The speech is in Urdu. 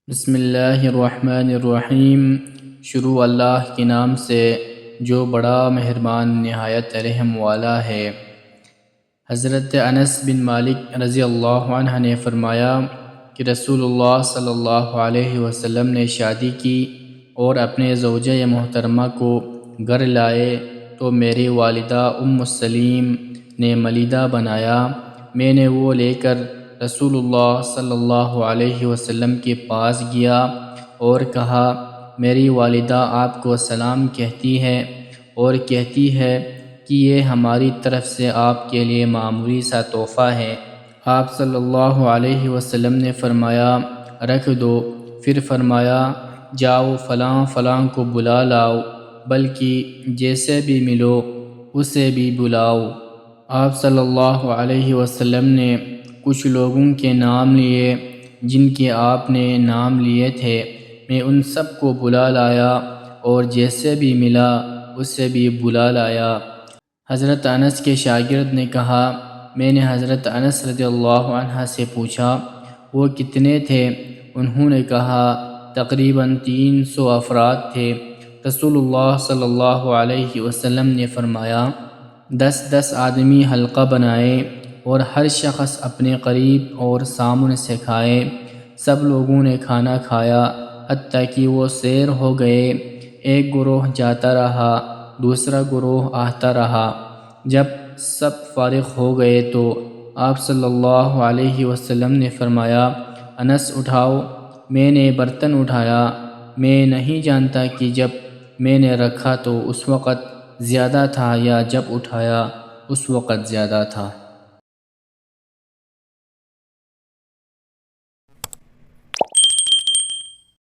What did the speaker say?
بسم اللہ الرحمن الرحیم۔ شروع اللہ کے نام سے جو بڑا مہربان نہایت رحم والا ہے۔ حضرت انس بن مالک رضی اللہ عنہ نے فرمایا کہ رسول اللہ صلی اللہ علیہ وسلم نے شادی کی اور اپنے زوجہ محترمہ کو گھر لائے تو میری والدہ ام سلیم نے ملیدہ بنایا۔ میں نے وہ لے کر رسول اللہ صلی اللہ علیہ وسلم کے پاس گیا اور کہا، میری والدہ آپ کو سلام کہتی ہے اور کہتی ہے کہ یہ ہماری طرف سے آپ کے لیے معمولی سا تحفہ ہے۔ آپ صلی اللہ علیہ وسلم نے فرمایا، رکھ دو۔ پھر فرمایا، جاؤ فلاں فلاں کو بلا لاؤ، بلکہ جیسے بھی ملو اسے بھی بلاؤ۔ آپ صلی اللہ علیہ وسلم نے کچھ لوگوں کے نام لیے جن کے آپ نے نام لیے تھے۔ میں ان سب کو بلا لایا اور جیسے بھی ملا اسے بھی بلا لایا۔ حضرت انس کے شاگرد نے کہا، میں نے حضرت انس رضی اللہ عنہ سے پوچھا، وہ کتنے تھے؟ انہوں نے کہا، تقریباً 300 افراد تھے۔ رسول اللہ صلی اللہ علیہ وسلم نے فرمایا، 10 آدمی حلقہ بنائے اور ہر شخص اپنے قریب اور سامنے سے کھائے۔ سب لوگوں نے کھانا کھایا حتیٰ کہ وہ سیر ہو گئے۔ ایک گروہ جاتا رہا، دوسرا گروہ آتا رہا۔ جب سب فارغ ہو گئے تو آپ صلی اللہ علیہ وسلم نے فرمایا، انس اٹھاؤ۔ میں نے برتن اٹھایا۔ میں نہیں جانتا کہ جب میں نے رکھا تو اس وقت زیادہ تھا یا جب اٹھایا اس وقت زیادہ تھا۔